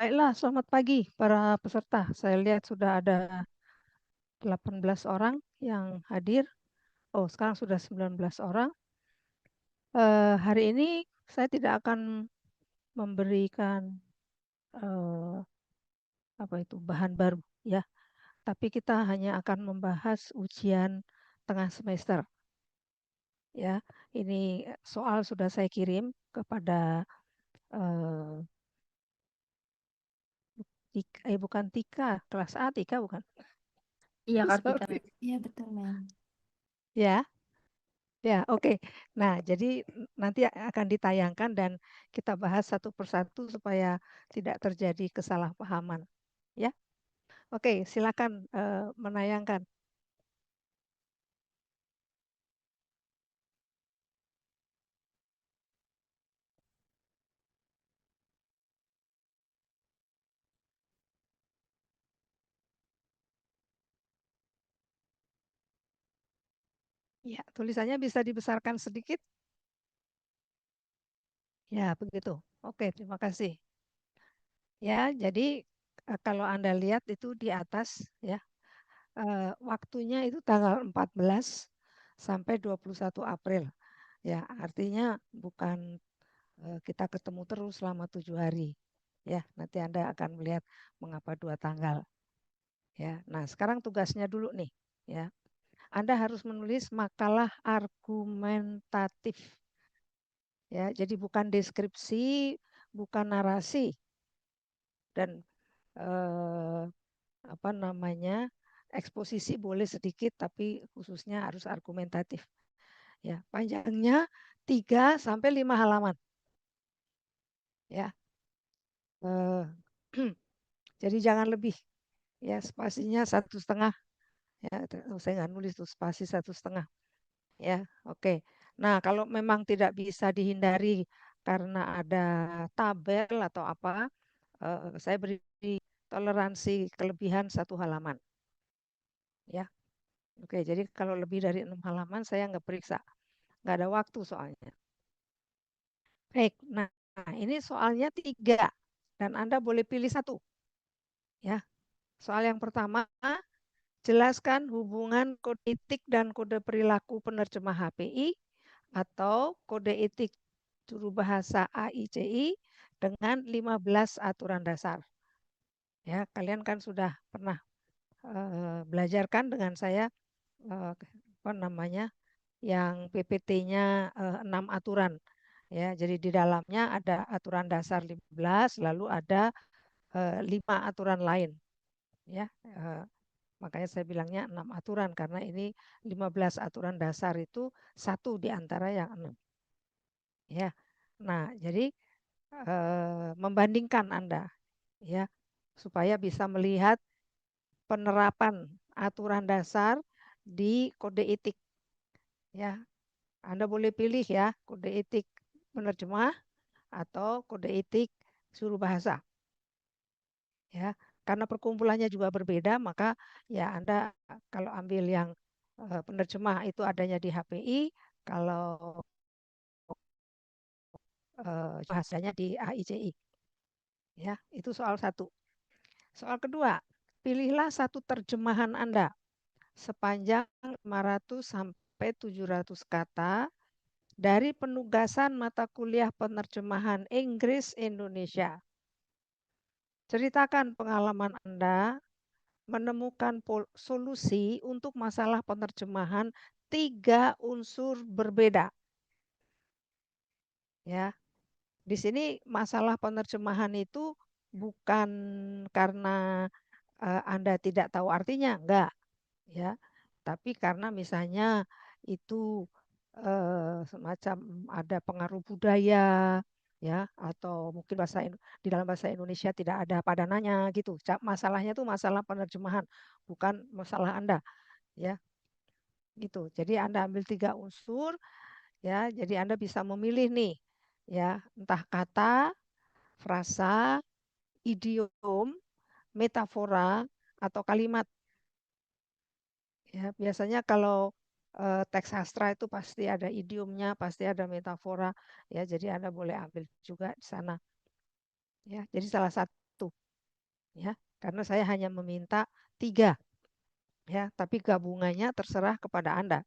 Baiklah, selamat pagi para peserta. Saya lihat sudah ada 18 orang yang hadir. Oh, sekarang sudah 19 orang. Hari ini saya tidak akan memberikan eh, apa itu bahan baru ya, tapi kita hanya akan membahas ujian tengah semester ya. Ini soal sudah saya kirim kepada eh, bukan Tika, kelas A Tika bukan? Iya, Kartika. Sorry. Iya, betul, Mem. Ya. Ya, oke. Nah, jadi nanti akan ditayangkan dan kita bahas satu persatu supaya tidak terjadi kesalahpahaman. Ya, oke. Silakan menayangkan. Ya, tulisannya bisa dibesarkan sedikit. Ya, begitu. Oke, terima kasih. Ya, jadi kalau Anda lihat itu di atas ya, waktunya itu tanggal 14 sampai 21 April. Ya, artinya bukan kita ketemu terus selama 7 hari. Ya, nanti Anda akan melihat mengapa 2 tanggal. Ya, nah sekarang tugasnya dulu nih. Ya, Anda harus menulis makalah argumentatif. Ya, jadi bukan deskripsi, bukan narasi, dan eh, apa namanya eksposisi boleh sedikit, tapi khususnya harus argumentatif. Ya, panjangnya 3 sampai 5 halaman. Ya, eh, jadi jangan lebih. Ya, spasinya 1,5. Ya, saya nggak nulis tuh spasi 1,5. Ya, oke. Nah, kalau memang tidak bisa dihindari karena ada tabel atau apa, saya beri toleransi kelebihan 1 halaman. Ya, oke. Jadi kalau lebih dari 6 halaman saya nggak periksa, nggak ada waktu soalnya. Baik. Nah, ini soalnya 3 dan Anda boleh pilih satu. Ya, soal yang pertama. Jelaskan hubungan kode etik dan kode perilaku penerjemah HPI atau kode etik juru bahasa AICI dengan 15 aturan dasar. Ya, kalian kan sudah pernah belajarkan dengan saya apa namanya yang PPT-nya 6 aturan. Ya, jadi di dalamnya ada aturan dasar 15, lalu ada 5 aturan lain. Ya, makanya saya bilangnya 6 aturan karena ini 15 aturan dasar itu satu di antara yang 6. Ya. Nah, jadi membandingkan Anda ya supaya bisa melihat penerapan aturan dasar di kode etik ya. Anda boleh pilih ya kode etik penerjemah atau kode etik suruh bahasa ya. Karena perkumpulannya juga berbeda, maka ya Anda kalau ambil yang penerjemah itu adanya di HPI, kalau bahasanya di AICI. Ya, itu soal satu. Soal kedua, pilihlah satu terjemahan Anda sepanjang 500 sampai 700 kata dari penugasan mata kuliah penerjemahan Inggris Indonesia. Ceritakan pengalaman Anda menemukan solusi untuk masalah penerjemahan 3 unsur berbeda. Ya, di sini masalah penerjemahan itu bukan karena Anda tidak tahu artinya, enggak, ya. Tapi karena misalnya itu semacam ada pengaruh budaya, ya, atau mungkin di dalam bahasa Indonesia tidak ada padanannya gitu. Masalahnya itu masalah penerjemahan, bukan masalah Anda, ya, gitu. Jadi Anda ambil 3 unsur, ya. Jadi Anda bisa memilih nih, ya, entah kata, frasa, idiom, metafora, atau kalimat. Ya, biasanya kalau teks sastra itu pasti ada idiomnya, pasti ada metafora, ya. Jadi Anda boleh ambil juga di sana. Ya, jadi salah satu. ya, karena saya hanya meminta 3, ya, tapi gabungannya terserah kepada Anda,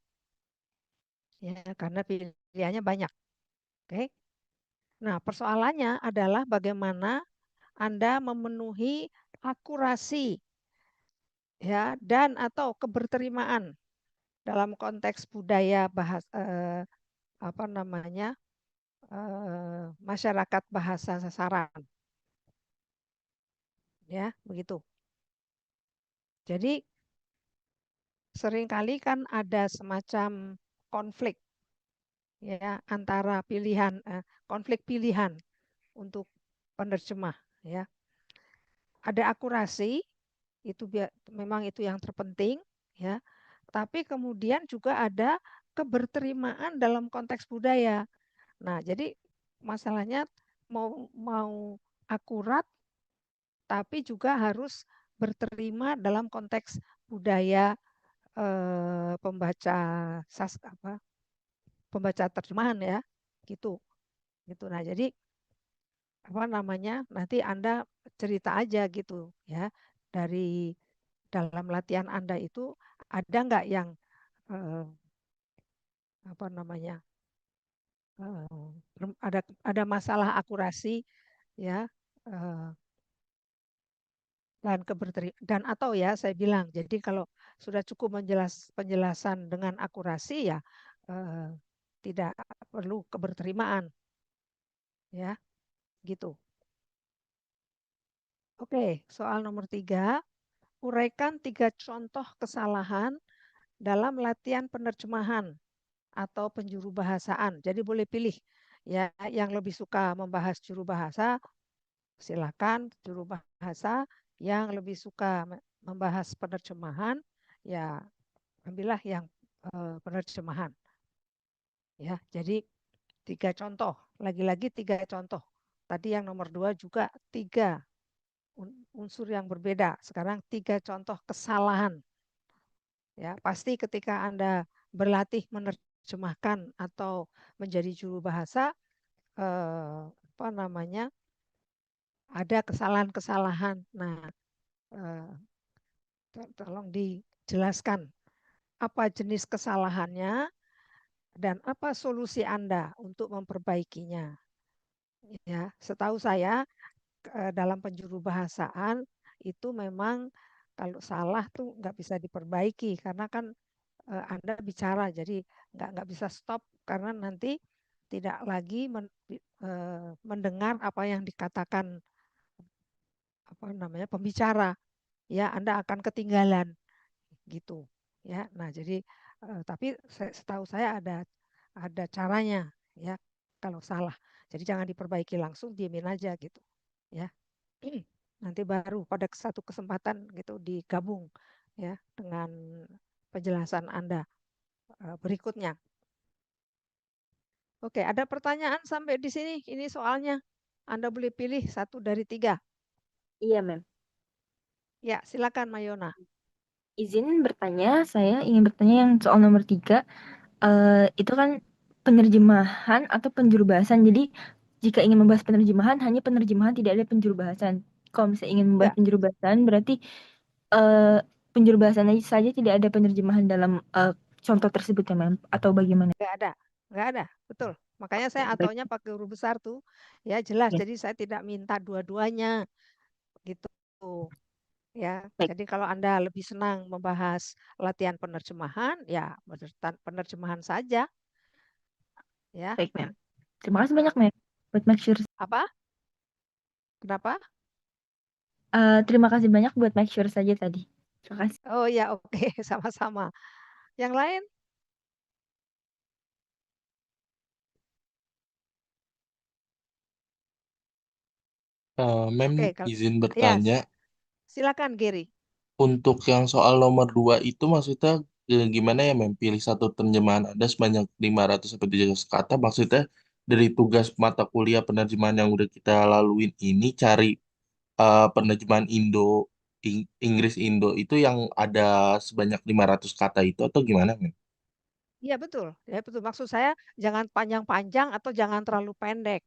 ya, karena pilihannya banyak. Oke. Nah, persoalannya adalah bagaimana Anda memenuhi akurasi, ya, dan atau keberterimaan dalam konteks budaya apa namanya, masyarakat bahasa sasaran, ya, begitu. Jadi seringkali kan ada semacam konflik, ya, antara konflik pilihan untuk penerjemah, ya. Ada akurasi, itu memang itu yang terpenting, ya. Tapi kemudian juga ada keberterimaan dalam konteks budaya. Nah, jadi masalahnya mau mau akurat tapi juga harus berterima dalam konteks budaya pembaca pembaca terjemahan, ya, gitu gitu. Nah, jadi apa namanya, nanti Anda cerita aja gitu, ya, dari dalam latihan Anda itu ada nggak yang eh, apa namanya, ada masalah akurasi, ya, eh, dan dan atau, ya, saya bilang, jadi kalau sudah cukup penjelasan dengan akurasi, ya, eh, tidak perlu keberterimaan, ya, gitu. Oke, soal nomor 3, uraikan 3 contoh kesalahan dalam latihan penerjemahan atau penjuru bahasaan. Jadi boleh pilih, ya, yang lebih suka membahas juru bahasa, silakan juru bahasa. Yang lebih suka membahas penerjemahan, ya, ambillah yang penerjemahan, ya. Jadi 3 contoh, lagi-lagi 3 contoh. Tadi yang nomor 2 juga 3 unsur yang berbeda. Sekarang 3 contoh kesalahan. Ya, pasti ketika Anda berlatih menerjemahkan atau menjadi juru bahasa, apa namanya, ada kesalahan-kesalahan. Nah, tolong dijelaskan apa jenis kesalahannya dan apa solusi Anda untuk memperbaikinya. Ya, setahu saya dalam penjuru bahasaan itu memang kalau salah tuh nggak bisa diperbaiki karena kan Anda bicara, jadi nggak bisa stop karena nanti tidak lagi mendengar apa yang dikatakan apa namanya pembicara, ya, Anda akan ketinggalan gitu, ya. Nah, jadi tapi setahu saya ada caranya, ya, kalau salah. Jadi jangan diperbaiki langsung, diemin aja gitu, ya. Nanti baru pada satu kesempatan gitu digabung, ya, dengan penjelasan Anda berikutnya. Oke, ada pertanyaan sampai di sini? Ini soalnya Anda boleh pilih 1 dari 3. Iya, Mem. Ya, silakan Mayona. Izin bertanya, saya ingin bertanya yang soal nomor 3. Itu kan penerjemahan atau penjuru bahasan. Jadi, jika ingin membahas penerjemahan, hanya penerjemahan, tidak ada penjuru bahasan. Kalau misalnya ingin membahas Ya, penjuru bahasan, berarti eh, penjuru bahasan saja tidak ada penerjemahan dalam contoh tersebut ya, Mem? Atau bagaimana? nggak ada. Nggak ada, betul. Makanya saya Oke, baik. ataunya pakai huruf besar tuh, ya, jelas. Ya, Jadi saya tidak minta dua-duanya gitu, ya. baik. Jadi kalau Anda lebih senang membahas latihan penerjemahan, ya penerjemahan saja, ya. Baik, Mem. Terima kasih banyak, Mem. Buat make sure. Apa? Kenapa? Terima kasih banyak buat make sure saja tadi. Terima kasih. Oh ya, oke, sama-sama. Yang lain? Mem, Oke, kalau izin ya, bertanya, silakan Gary. untuk yang soal nomor 2 itu maksudnya gimana ya, Mem? Pilih satu terjemahan Anda sebanyak 500 sampai 700 kata. Maksudnya dari tugas mata kuliah penerjemahan yang udah kita laluin ini, cari penerjemahan Inggris Indo itu yang ada sebanyak 500 kata itu atau gimana, Mem? Iya betul, ya betul. Maksud saya jangan panjang-panjang atau jangan terlalu pendek.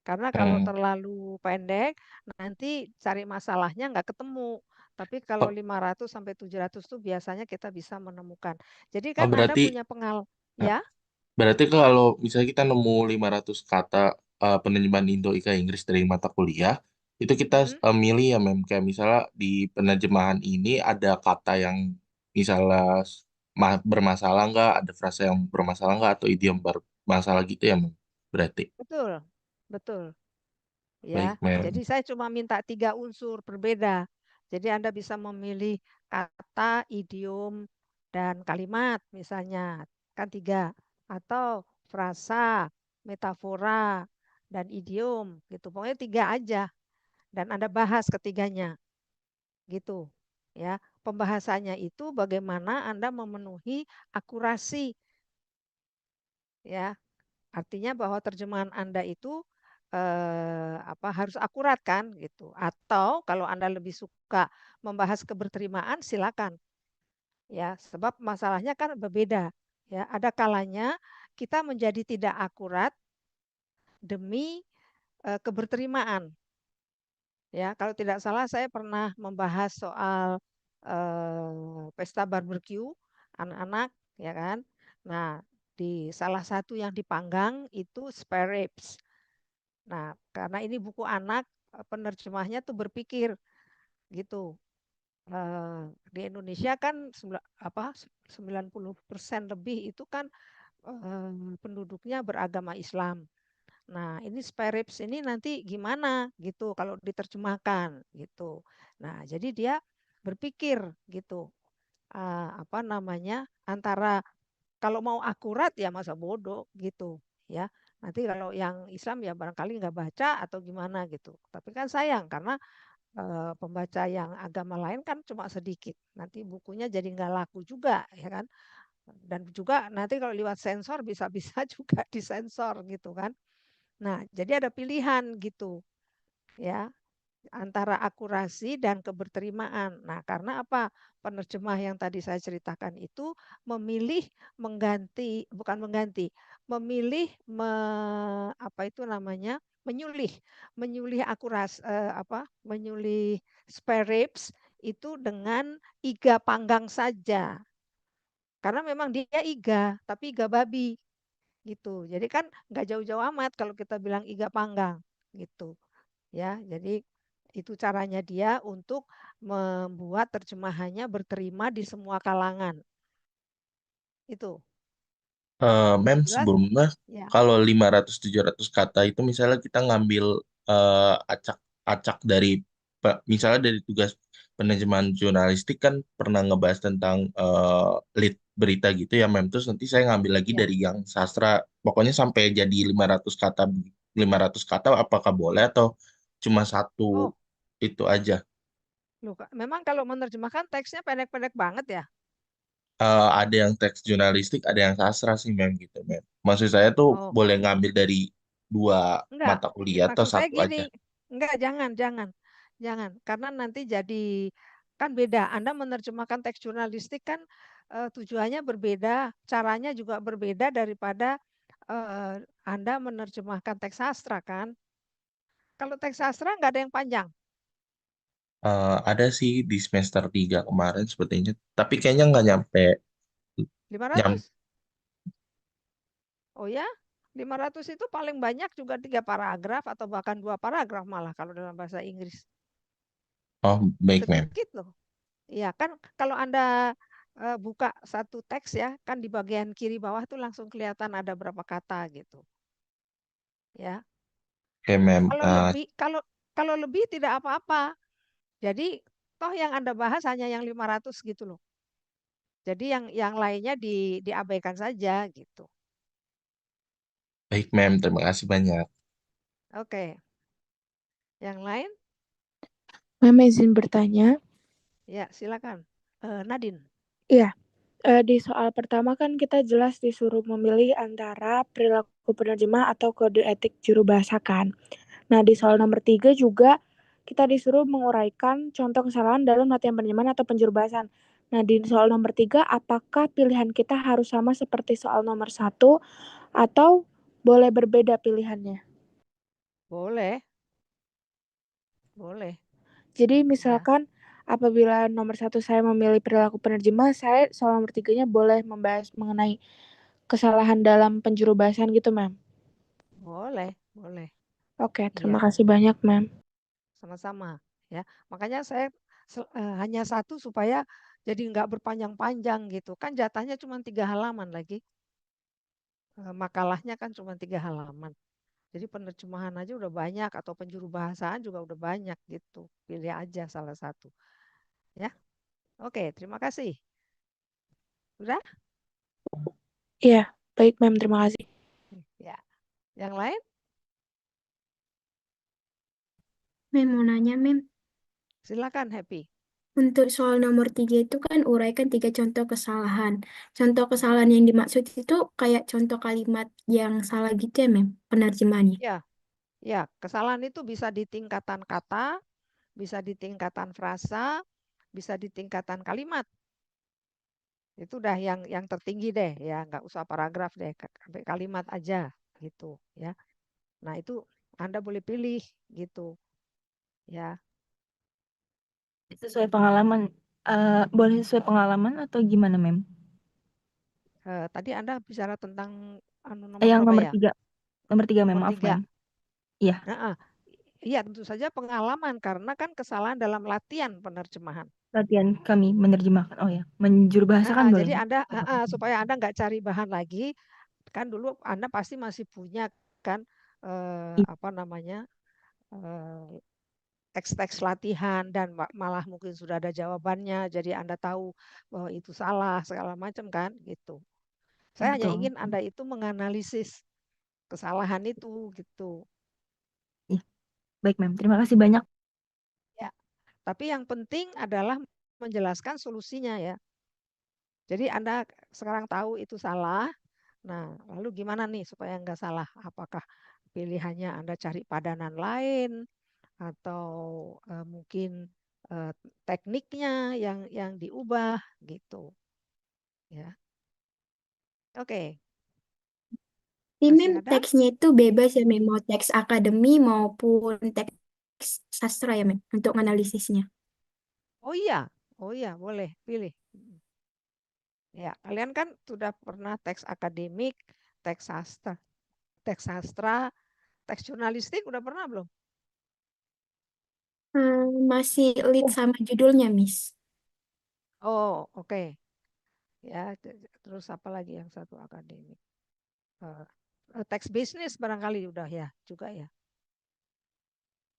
Karena kalau Hmm. terlalu pendek, nanti cari masalahnya nggak ketemu. Tapi kalau 500 sampai 700 tuh biasanya kita bisa menemukan. Jadi Oh, kan Anda berarti punya ya, berarti kalau misalnya kita nemu 500 kata penerjemahan Indo Ika Inggris dari mata kuliah, itu kita mm-mm, milih ya mem, kayak misalnya di penerjemahan ini ada kata yang misalnya bermasalah nggak, ada frasa yang bermasalah nggak, atau idiom bermasalah gitu ya mem. Berarti, betul, betul. Ya, baik mem. jadi saya cuma minta 3 unsur berbeda. Jadi Anda bisa memilih kata, idiom, dan kalimat misalnya. Kan 3. Atau frasa, metafora, dan idiom gitu. Pokoknya 3 aja. Dan Anda bahas ketiganya gitu. Ya, pembahasannya itu bagaimana Anda memenuhi akurasi ya. Artinya bahwa terjemahan Anda itu harus akurat kan gitu. Atau kalau Anda lebih suka membahas keberterimaan silakan ya, sebab masalahnya kan berbeda ya. Ada kalanya kita menjadi tidak akurat demi keberterimaan. Ya, kalau tidak salah saya pernah membahas soal pesta barbeque anak-anak ya kan. Nah, di salah satu yang dipanggang itu spare ribs. Nah, karena ini buku anak, penerjemahnya tuh berpikir gitu. Di Indonesia kan 90% lebih itu kan penduduknya beragama Islam. Nah, ini spare ribs ini nanti gimana gitu kalau diterjemahkan gitu. Nah, jadi dia berpikir gitu. Apa namanya? Antara kalau mau akurat ya masa bodoh gitu ya. Nanti kalau yang Islam ya barangkali nggak baca atau gimana gitu. Tapi kan sayang karena pembaca yang agama lain kan cuma sedikit. Nanti bukunya jadi nggak laku juga ya kan. Dan juga nanti kalau lewat sensor bisa-bisa juga disensor gitu kan. Nah, jadi ada pilihan gitu ya antara akurasi dan keberterimaan. Nah, karena apa? Penerjemah yang tadi saya ceritakan itu memilih mengganti, bukan mengganti, memilih apa itu namanya? Menyulih, menyulih menyulih spare ribs itu dengan iga panggang saja. Karena memang dia iga, tapi iga babi gitu. Jadi kan nggak jauh-jauh amat kalau kita bilang iga panggang gitu ya. Jadi itu caranya dia untuk membuat terjemahannya berterima di semua kalangan. Itu Mem, jelas? sebelumnya Ya. kalau 500-700 kata itu misalnya kita ngambil acak-acak dari misalnya dari tugas penerjemahan jurnalistik kan pernah ngebahas tentang lead berita gitu ya Mem. Terus nanti saya ngambil lagi Ya. dari yang sastra, pokoknya sampai jadi 500 kata, 500 kata apakah boleh atau cuma satu Oh, itu aja? loh, memang kalau menerjemahkan teksnya pendek-pendek banget ya? Ada yang teks jurnalistik, ada yang sastra sih mem gitu mem. Maksud saya tuh Oh, boleh ngambil dari dua enggak. mata kuliah atau Maksud saya satu aja. gini, enggak, jangan, jangan. Jangan, karena nanti jadi kan beda. Anda menerjemahkan teks jurnalistik kan tujuannya berbeda, caranya juga berbeda daripada Anda menerjemahkan teks sastra kan. Kalau teks sastra nggak ada yang panjang, Ada sih di semester 3 kemarin sepertinya, tapi kayaknya nggak nyampe 500. Oh ya, 500 itu paling banyak juga 3 paragraf atau bahkan 2 paragraf malah kalau dalam bahasa Inggris. oh baik mem. Sedikit loh. Iya kan kalau Anda buka satu teks ya, kan di bagian kiri bawah tuh langsung kelihatan ada berapa kata gitu. Ya. Oke mem. Kalau lebih kalau kalau lebih tidak apa-apa. Jadi toh yang Anda bahas hanya yang 500 gitu loh. Jadi yang lainnya diabaikan saja gitu. Baik mem, terima kasih banyak. Oke. Yang lain? Mama izin bertanya. Ya, silakan. Nadine. Iya, di soal pertama kan kita jelas disuruh memilih antara perilaku penerjemah atau kode etik juru bahasa kan. Nah, di soal nomor 3 juga kita disuruh menguraikan contoh kesalahan dalam latihan penerjemahan atau penjurubahasan. Nah, di soal nomor 3, apakah pilihan kita harus sama seperti soal nomor 1 atau boleh berbeda pilihannya? Boleh. Jadi Ya. misalkan apabila nomor 1 saya memilih perilaku penerjemah, saya soal nomor 3-nya boleh membahas mengenai kesalahan dalam penjurubahasan gitu, Ma'am? Boleh. Oke, Iya. terima kasih banyak, Ma'am. Sama-sama ya. Makanya saya hanya satu supaya jadi nggak berpanjang-panjang gitu. Kan jatahnya cuma 3 halaman lagi. Makalahnya kan cuma 3 halaman. Jadi penerjemahan aja udah banyak atau penjuru bahasaan juga udah banyak gitu. Pilih aja salah satu. Ya. Oke, terima kasih. Udah? Iya, baik, Ma'am, terima kasih. Ya. Yang lain? Mem, mau nanya, Mem. Silakan, Happy. Untuk soal nomor 3 itu kan uraikan 3 contoh kesalahan. Contoh kesalahan yang dimaksud itu kayak contoh kalimat yang salah gitu ya, Mem, penerjemahannya. Ya, kesalahan itu bisa di tingkatan kata, bisa di tingkatan frasa, bisa di tingkatan kalimat. Itu udah yang tertinggi deh ya, nggak usah paragraf deh, sampai kalimat aja gitu ya. Nah, itu Anda boleh pilih gitu ya. Sesuai pengalaman. Boleh sesuai pengalaman atau gimana, Mem? Tadi Anda bicara tentang nomor Yang berapa nomor ya? 3. Nomor 3, Mem. Nomor Maaf, 3. Mem. Iya. Iya, tentu saja pengalaman karena kan kesalahan dalam latihan penerjemahan. Latihan kami menerjemahkan. Oh ya, menjurubahasakan boleh. Jadi Anda supaya Anda nggak cari bahan lagi, kan dulu Anda pasti masih punya kan apa namanya teks-teks latihan dan malah mungkin sudah ada jawabannya, jadi Anda tahu bahwa itu salah segala macam kan gitu. Saya hanya Betul. ingin Anda itu menganalisis kesalahan itu gitu. Iya. Baik, Mem. Terima kasih banyak. Ya. Tapi yang penting adalah menjelaskan solusinya ya. Jadi Anda sekarang tahu itu salah. Nah, lalu gimana nih supaya nggak salah? Apakah pilihannya Anda cari padanan lain atau mungkin tekniknya yang diubah gitu ya. Oke. Jadi, Masih Mem, ada? teksnya itu bebas ya, Mem. Mau teks akademi maupun teks sastra ya, Mem, untuk analisisnya. Oh iya boleh pilih. Ya, kalian kan sudah pernah teks akademik, teks sastra, teks jurnalistik udah pernah belum? Masih lead sama judulnya, Miss. Oh, oke. Ya, terus apa lagi yang satu akademik? Teks bisnis barangkali udah ya juga ya.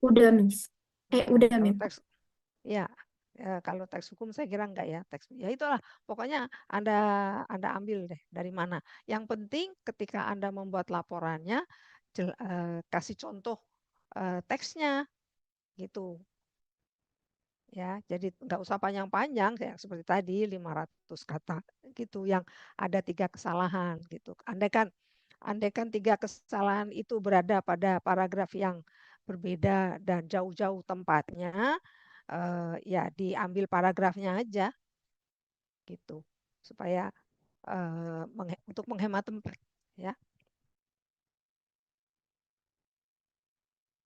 Udah, Miss. Udah, Kalau Mem. teks ya, kalau teks hukum saya kira enggak ya. Teks ya itulah pokoknya Anda ambil deh dari mana. Yang penting ketika Anda membuat laporannya kasih contoh teksnya gitu. Ya, jadi nggak usah panjang-panjang kayak seperti tadi 500 kata gitu yang ada 3 kesalahan gitu. Andaikan 3 kesalahan itu berada pada paragraf yang berbeda dan jauh-jauh tempatnya, ya diambil paragrafnya aja gitu supaya untuk menghemat tempat ya.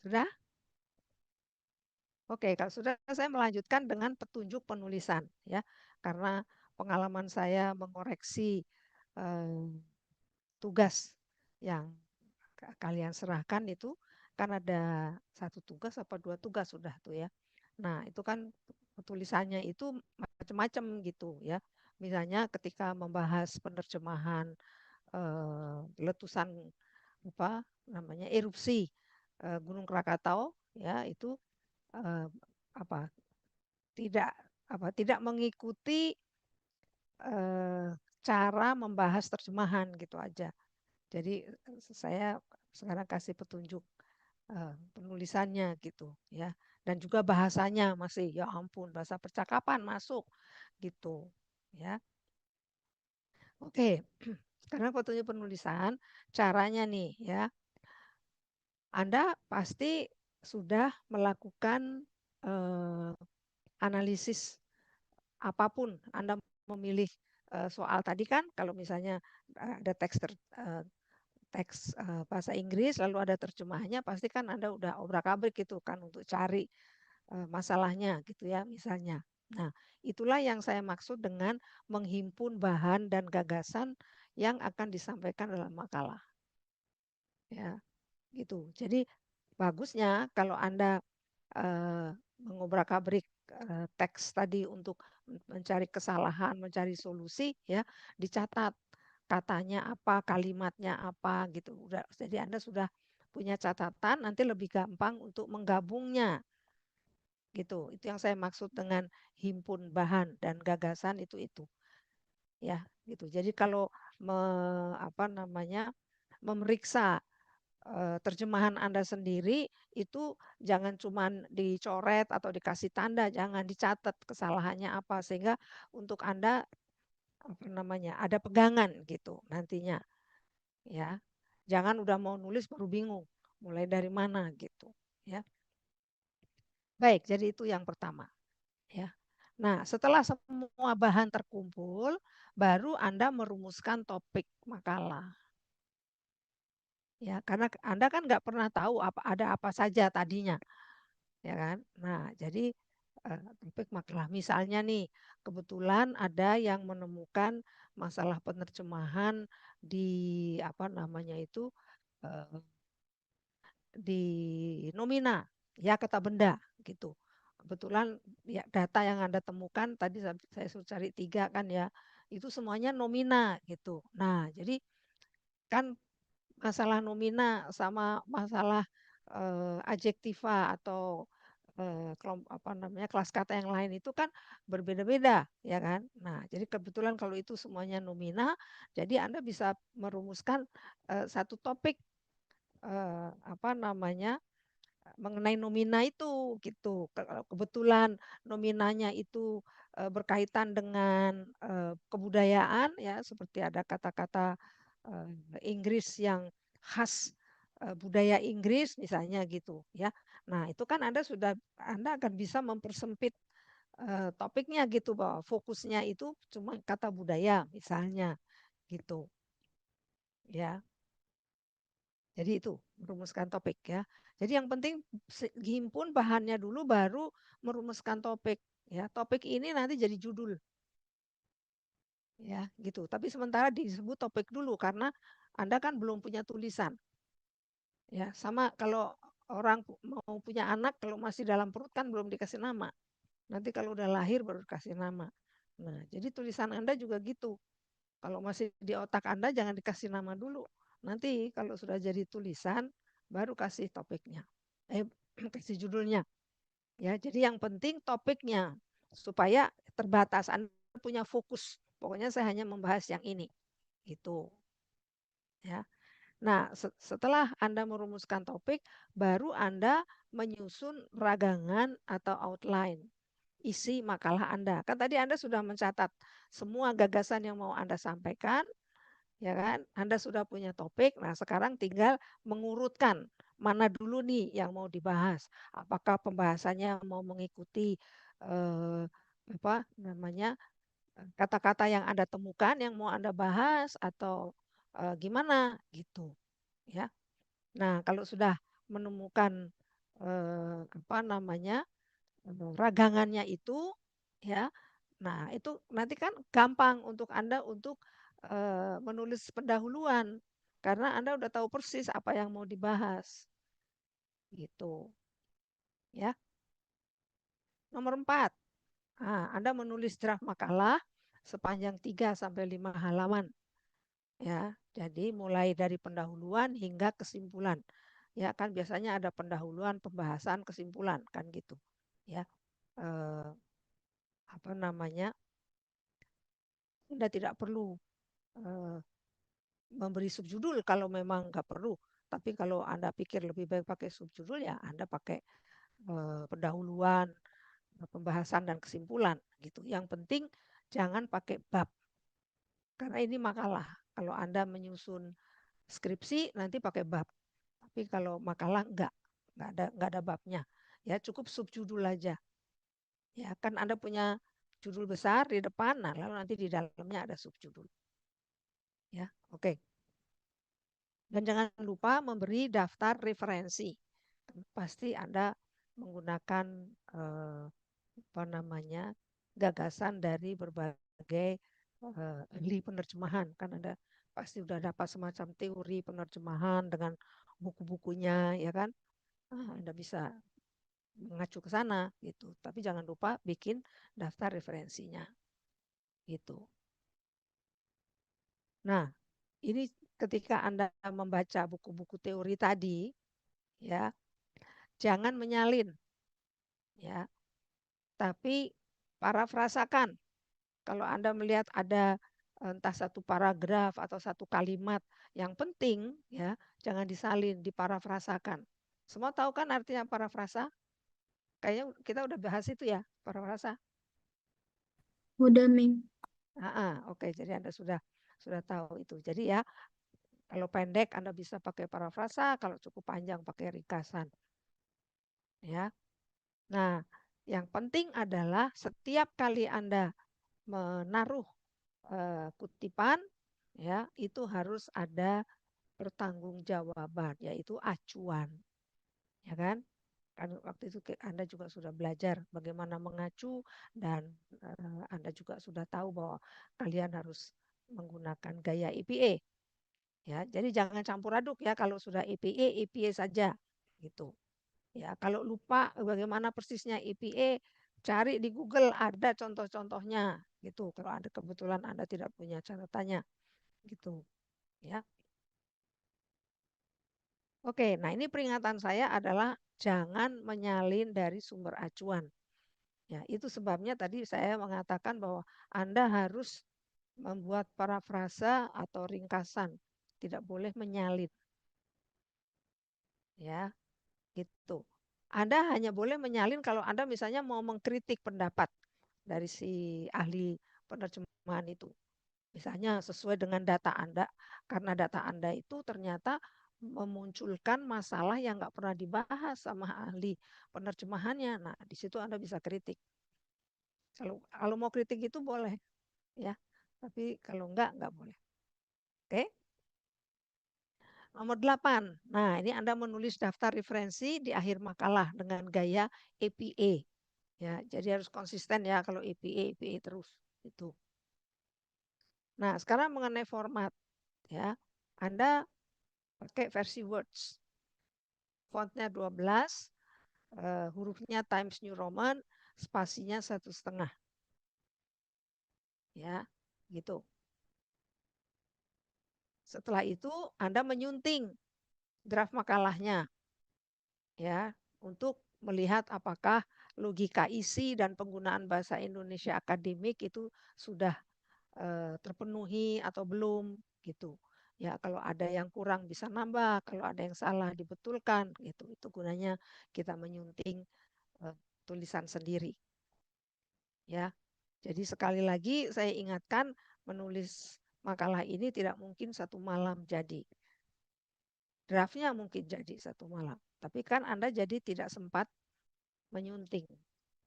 Sudah? Oke, kalau sudah saya melanjutkan dengan petunjuk penulisan ya. Karena pengalaman saya mengoreksi tugas yang kalian serahkan itu kan ada 1 tugas apa 2 tugas sudah tuh ya. Nah, itu kan tulisannya itu macam-macam gitu ya. Misalnya ketika membahas penerjemahan letusan apa namanya erupsi Gunung Krakatau ya itu apa tidak mengikuti cara membahas terjemahan gitu aja. Jadi saya sekarang kasih petunjuk penulisannya gitu ya. Dan juga bahasanya masih ya ampun bahasa percakapan masuk gitu ya. Oke. Sekarang petunjuk penulisan caranya nih ya. Anda pasti sudah melakukan analisis apapun Anda memilih soal tadi kan kalau misalnya ada teks teks bahasa Inggris lalu ada terjemahannya, pasti kan Anda udah obrak-abrik gitu kan untuk cari masalahnya gitu ya misalnya. Nah, itulah yang saya maksud dengan menghimpun bahan dan gagasan yang akan disampaikan dalam makalah. Ya, gitu. Jadi bagusnya kalau Anda mengobrak-abrik teks tadi untuk mencari kesalahan, mencari solusi, ya dicatat katanya apa, kalimatnya apa gitu. Jadi Anda sudah punya catatan, nanti lebih gampang untuk menggabungnya gitu. Itu yang saya maksud dengan himpun bahan dan gagasan itu. Ya, gitu. Jadi kalau memeriksa terjemahan Anda sendiri itu jangan cuma dicoret atau dikasih tanda, jangan dicatat kesalahannya apa sehingga untuk Anda ada pegangan gitu nantinya ya. Jangan udah mau nulis baru bingung mulai dari mana gitu ya. Baik, jadi itu yang pertama ya. Nah, setelah semua bahan terkumpul, baru Anda merumuskan topik makalah. Ya, karena Anda kan nggak pernah tahu ada apa saja tadinya, ya kan? Nah, jadi topik makalah. Misalnya nih, kebetulan ada yang menemukan masalah penerjemahan di eh, di nomina, ya kata benda gitu. Kebetulan ya data yang Anda temukan tadi saya suruh cari 3 kan ya, itu semuanya nomina gitu. Nah, jadi kan masalah nomina sama masalah adjektiva atau kelas kata yang lain itu kan berbeda-beda ya kan. Nah, jadi kebetulan kalau itu semuanya nomina, jadi Anda bisa merumuskan satu topik mengenai nomina itu gitu. Kebetulan nominanya itu berkaitan dengan kebudayaan ya, seperti ada kata-kata Inggris yang khas budaya Inggris misalnya gitu ya. Nah, itu kan Anda akan bisa mempersempit topiknya gitu bahwa fokusnya itu cuma kata budaya misalnya gitu. Ya. Jadi itu merumuskan topik ya. Jadi yang penting himpun bahannya dulu baru merumuskan topik ya. Topik ini nanti jadi judul. Ya, gitu. Tapi sementara disebut topik dulu karena Anda kan belum punya tulisan. Ya, sama kalau orang mau punya anak kalau masih dalam perut kan belum dikasih nama. Nanti kalau udah lahir baru dikasih nama. Nah, jadi tulisan Anda juga gitu. Kalau masih di otak Anda jangan dikasih nama dulu. Nanti kalau sudah jadi tulisan baru kasih topiknya. Kasih judulnya. Ya, jadi yang penting topiknya supaya terbatas Anda punya fokus. Pokoknya saya hanya membahas yang ini. Gitu. Ya. Nah, setelah Anda merumuskan topik, baru Anda menyusun ragangan atau outline isi makalah Anda. Kan tadi Anda sudah mencatat semua gagasan yang mau Anda sampaikan, ya kan? Anda sudah punya topik. Nah, sekarang tinggal mengurutkan mana dulu nih yang mau dibahas. Apakah pembahasannya mau mengikuti eh, kata-kata yang Anda temukan yang mau Anda bahas atau gimana gitu, ya. Nah, kalau sudah menemukan ragangannya itu, ya. Nah, itu nanti kan gampang untuk Anda untuk menulis pendahuluan karena Anda udah tahu persis apa yang mau dibahas. Gitu. Ya. Nomor 4. Anda menulis draft makalah sepanjang 3 sampai 5 halaman. Ya, jadi mulai dari pendahuluan hingga kesimpulan. Ya, kan biasanya ada pendahuluan, pembahasan, kesimpulan kan gitu. Ya. Eh, apa namanya? Anda tidak perlu eh, memberi subjudul kalau memang nggak perlu. Tapi kalau Anda pikir lebih baik pakai subjudul ya Anda pakai pendahuluan, pembahasan dan kesimpulan gitu. Yang penting jangan pakai bab. Karena ini makalah. Kalau Anda menyusun skripsi nanti pakai bab. Tapi kalau makalah nggak ada babnya. Ya cukup subjudul aja. Ya kan Anda punya judul besar di depan, nah lalu nanti di dalamnya ada subjudul. Ya, oke. Dan jangan lupa memberi daftar referensi. Pasti Anda menggunakan apa namanya gagasan dari berbagai ahli penerjemahan. Kan Anda pasti sudah dapat semacam teori penerjemahan dengan buku-bukunya, ya kan? Anda bisa mengacu ke sana gitu. Tapi jangan lupa bikin daftar referensinya. Gitu. Nah, ini ketika Anda membaca buku-buku teori tadi, ya, jangan menyalin, ya, tapi parafrasakan. Kalau Anda melihat ada entah satu paragraf atau satu kalimat yang penting, ya, jangan disalin, diparafrasakan. Semua tahu kan artinya parafrasa? Kayaknya kita udah bahas itu ya, parafrasa. Udah, Mem. Oke, jadi Anda sudah tahu itu. Jadi ya, kalau pendek Anda bisa pakai parafrasa, kalau cukup panjang pakai ringkasan. Ya. Nah, yang penting adalah setiap kali Anda menaruh kutipan, ya, itu harus ada pertanggungjawaban, yaitu acuan. Ya kan? Kan waktu itu Anda juga sudah belajar bagaimana mengacu dan Anda juga sudah tahu bahwa kalian harus menggunakan gaya EPA. Ya, jadi jangan campur aduk ya, kalau sudah EPA, EPA saja gitu. Ya, kalau lupa bagaimana persisnya EPA, cari di Google, ada contoh-contohnya gitu. Kalau ada kebetulan Anda tidak punya catatannya gitu, ya. Oke, nah ini peringatan saya adalah jangan menyalin dari sumber acuan. Ya, itu sebabnya tadi saya mengatakan bahwa Anda harus membuat parafrasa atau ringkasan, tidak boleh menyalin. Ya, gitu. Anda hanya boleh menyalin kalau Anda misalnya mau mengkritik pendapat dari si ahli penerjemahan itu. Misalnya sesuai dengan data Anda, karena data Anda itu ternyata memunculkan masalah yang nggak pernah dibahas sama ahli penerjemahannya. Nah, di situ Anda bisa kritik. Kalau mau kritik itu boleh, ya. Tapi kalau nggak boleh. Oke? Nomor 8. Nah, ini Anda menulis daftar referensi di akhir makalah dengan gaya EPA. Ya, jadi harus konsisten ya kalau EPA terus itu. Nah, sekarang mengenai format, ya. Anda pakai versi Words. Fontnya 12, hurufnya Times New Roman, spasinya 1,5. Ya, gitu. Setelah itu Anda menyunting draft makalahnya, ya, untuk melihat apakah logika isi dan penggunaan bahasa Indonesia akademik itu sudah terpenuhi atau belum gitu. Ya, kalau ada yang kurang bisa nambah, kalau ada yang salah dibetulkan gitu. Itu gunanya kita menyunting tulisan sendiri. Ya. Jadi sekali lagi saya ingatkan, menulis makalah ini tidak mungkin satu malam jadi. Draftnya mungkin jadi satu malam, tapi kan Anda jadi tidak sempat menyunting.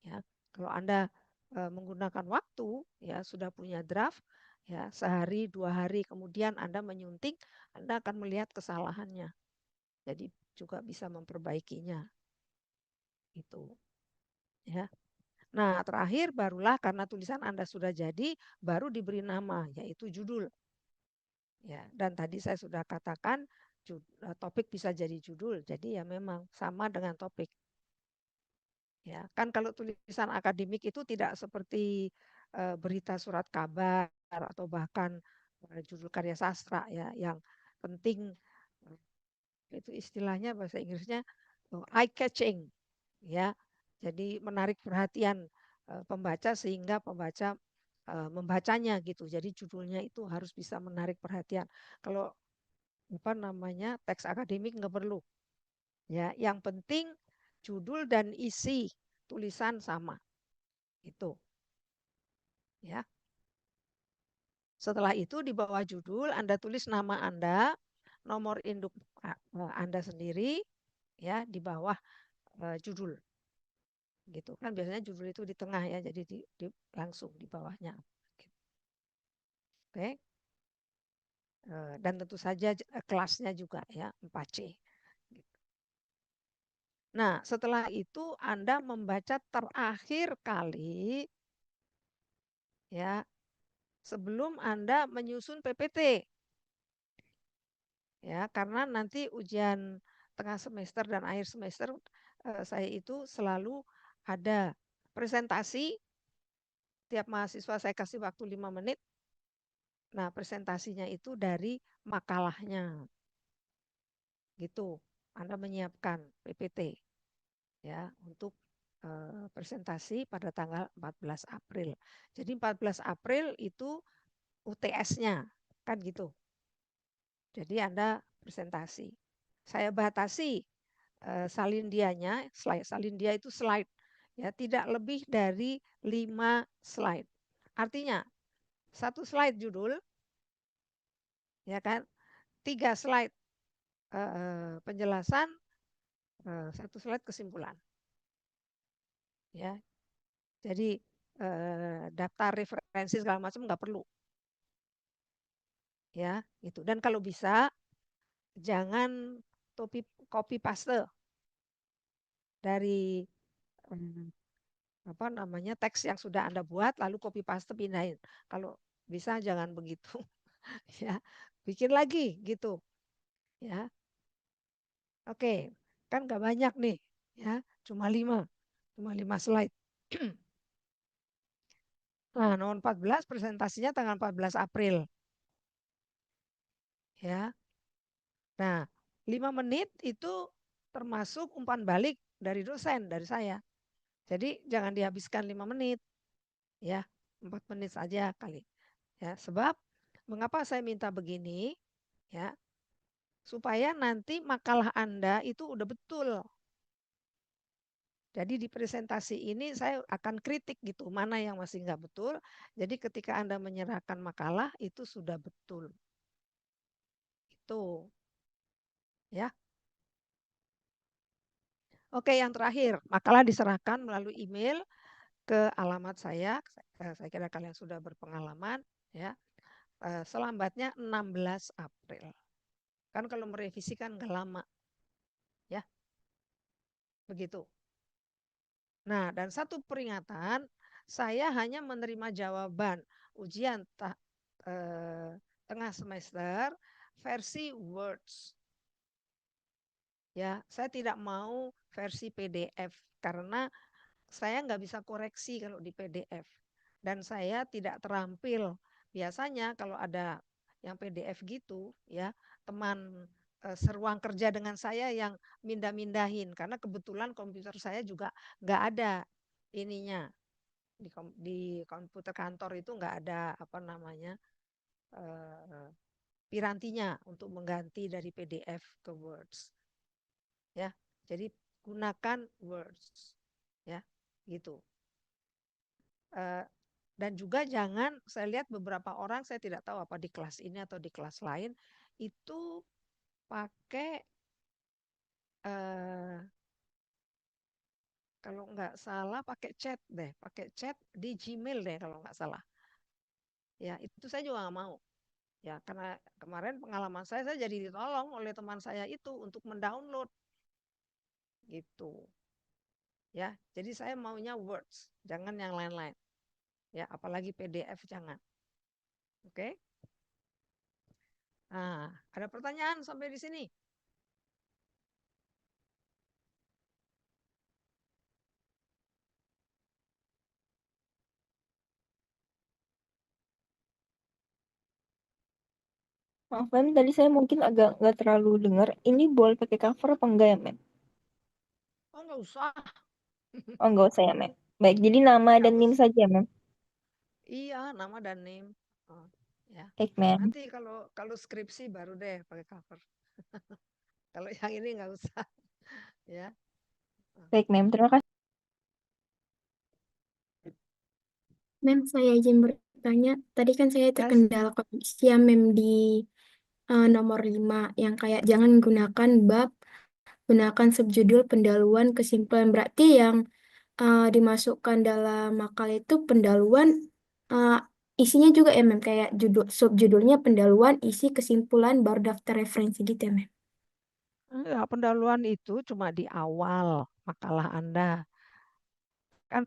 Ya, kalau Anda menggunakan waktu, ya sudah punya draft, ya sehari 2 hari kemudian Anda menyunting, Anda akan melihat kesalahannya. Jadi juga bisa memperbaikinya. Itu, ya. Nah, terakhir barulah karena tulisan Anda sudah jadi, baru diberi nama, yaitu judul. Ya, dan tadi saya sudah katakan topik bisa jadi judul, jadi ya memang sama dengan topik. Ya, kan kalau tulisan akademik itu tidak seperti berita surat kabar atau bahkan judul karya sastra ya, yang penting itu istilahnya bahasa Inggrisnya eye catching, ya. Jadi menarik perhatian pembaca sehingga pembaca membacanya gitu. Jadi judulnya itu harus bisa menarik perhatian. Kalau apa namanya teks akademik nggak perlu. Ya, yang penting judul dan isi tulisan sama. Itu. Ya. Setelah itu di bawah judul Anda tulis nama Anda, nomor induk Anda sendiri, ya di bawah judul. Gitu kan biasanya judul itu di tengah ya, jadi langsung di bawahnya. Oke. Dan tentu saja kelasnya juga ya 4C. Nah, setelah itu Anda membaca terakhir kali ya sebelum Anda menyusun PPT. Ya, karena nanti ujian tengah semester dan akhir semester saya itu selalu ada presentasi. Tiap mahasiswa saya kasih waktu 5 menit. Nah, presentasinya itu dari makalahnya. Gitu. Anda menyiapkan PPT ya untuk presentasi pada tanggal 14 April. Jadi 14 April itu UTS-nya, kan gitu. Jadi Anda presentasi. Saya batasi salindianya, salindia itu slide ya, tidak lebih dari 5 slide. Artinya 1 slide judul ya kan, 3 slide penjelasan, 1 slide kesimpulan. Ya. Jadi daftar referensi segala macam nggak perlu. Ya, gitu. Dan kalau bisa jangan copy paste dari apa namanya teks yang sudah Anda buat lalu copy paste pindahin. Kalau bisa jangan begitu. Ya, bikin lagi gitu. Ya. Oke, kan nggak banyak nih, ya, cuma 5 slide. Nah, nomor 14 presentasinya tanggal 14 April. Ya. Nah, 5 menit itu termasuk umpan balik dari dosen, dari saya. Jadi jangan dihabiskan 5 menit. Ya, 4 menit saja kali. Ya, sebab mengapa saya minta begini? Ya, supaya nanti makalah Anda itu udah betul. Jadi di presentasi ini saya akan kritik gitu, mana yang masih nggak betul. Jadi ketika Anda menyerahkan makalah itu sudah betul. Itu. Ya. Oke, yang terakhir, makalah diserahkan melalui email ke alamat saya. Saya kira kalian sudah berpengalaman ya. Selambatnya 16 April. Kan kalau merevisi kan nggak lama. Ya. Begitu. Nah, dan satu peringatan, saya hanya menerima jawaban ujian tengah semester versi Words. Ya, saya tidak mau versi PDF karena saya nggak bisa koreksi kalau di PDF. Dan saya tidak terampil. Biasanya kalau ada yang PDF gitu, ya teman seruang kerja dengan saya yang mindah-mindahin karena kebetulan komputer saya juga nggak ada ininya di komputer kantor itu nggak ada apa namanya pirantinya untuk mengganti dari PDF ke Words. Ya, jadi gunakan Words, ya, gitu. Dan juga jangan, saya lihat beberapa orang, saya tidak tahu apa di kelas ini atau di kelas lain, itu pakai, kalau nggak salah pakai chat deh, pakai chat di Gmail deh kalau nggak salah. Ya, itu saya juga nggak mau. Ya, karena kemarin pengalaman saya jadi ditolong oleh teman saya itu untuk mendownload. Gitu. Ya, jadi saya maunya Words, jangan yang lain-lain. Ya, apalagi PDF jangan. Oke? Nah, ada pertanyaan sampai di sini? Maaf, Mem, tadi saya mungkin agak nggak terlalu dengar. Ini boleh pakai cover apa enggak ya, Mem? Oh, nggak usah. Oh, nggak usah ya, Mem. Baik, jadi nama Nggak dan NIM usah. saja, Mem. Iya, nama dan name. Oh, ya. Baik, Mem. Nanti kalau skripsi baru deh pakai cover. Kalau yang ini nggak usah. Ya. Baik, Mem. Terima kasih. Mem, saya izin bertanya. Tadi kan saya Yes. terkendala kondisi ya, Mem, di nomor 5 yang kayak jangan gunakan bab, gunakan subjudul, pendahuluan, kesimpulan. Berarti yang dimasukkan dalam makal itu pendahuluan isinya juga ya, Mem, kayak subjudulnya pendahuluan, isi, kesimpulan, baru daftar referensi gitu ya, Mem. Enggak, pendahuluan itu cuma di awal makalah Anda. Kan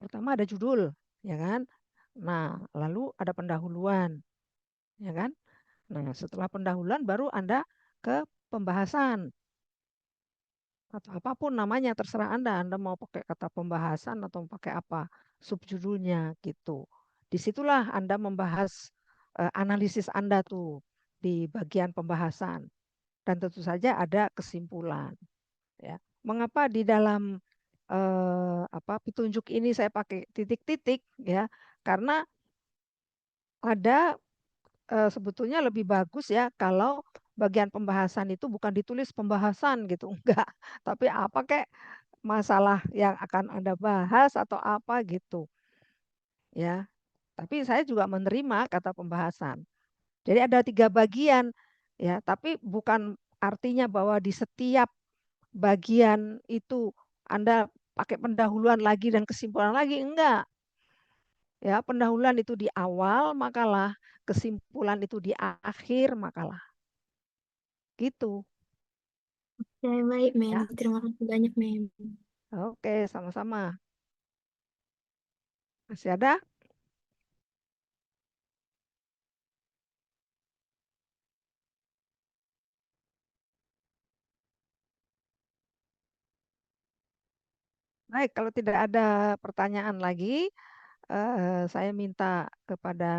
pertama ada judul, ya kan? Nah, lalu ada pendahuluan, ya kan? Nah, setelah pendahuluan baru Anda ke pembahasan atau apapun namanya terserah Anda. Anda mau pakai kata pembahasan atau pakai apa subjudulnya gitu. Disitulah Anda membahas analisis Anda tuh di bagian pembahasan dan tentu saja ada kesimpulan. Ya, mengapa di dalam petunjuk ini saya pakai titik-titik ya? Karena ada sebetulnya lebih bagus ya kalau bagian pembahasan itu bukan ditulis pembahasan gitu, enggak, tapi apa kayak masalah yang akan Anda bahas atau apa gitu ya. Tapi saya juga menerima kata pembahasan. Jadi ada 3 bagian ya, tapi bukan artinya bahwa di setiap bagian itu Anda pakai pendahuluan lagi dan kesimpulan lagi, enggak. Ya, pendahuluan itu di awal makalah, kesimpulan itu di akhir makalah. Gitu Ya, baik, Mem. ya. Terima kasih banyak, Mem. Oke, sama-sama. Masih ada? Baik, kalau tidak ada pertanyaan lagi, saya minta kepada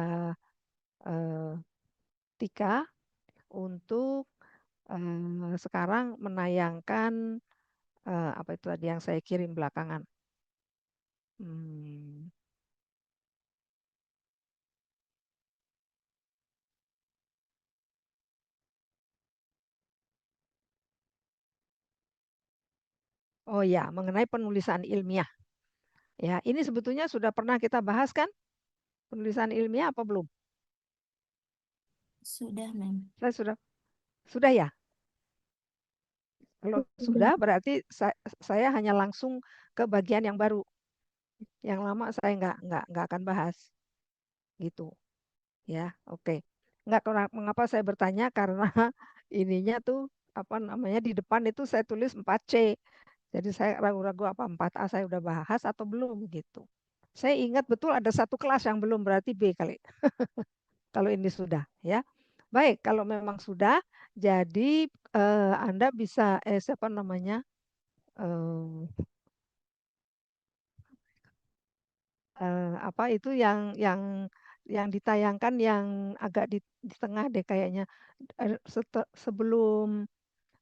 eh, Tika untuk sekarang menayangkan apa itu tadi yang saya kirim belakangan. Hmm, Oh ya, mengenai penulisan ilmiah. Ya, ini sebetulnya sudah pernah kita bahas kan? Penulisan ilmiah apa belum? Sudah, Mem. Saya sudah ya. Kalau Sudah. sudah berarti saya hanya langsung ke bagian yang baru. Yang lama saya nggak akan bahas gitu. Ya, oke. Nggak, mengapa saya bertanya karena ininya tuh apa namanya di depan itu saya tulis 4C. Jadi saya ragu-ragu apa 4A saya udah bahas atau belum gitu. Saya ingat betul ada satu kelas yang belum, berarti B kali. Kalau ini sudah ya. Baik, kalau memang sudah, jadi Anda bisa siapa namanya? eh, apa itu yang ditayangkan yang agak di tengah deh kayaknya. Sebelum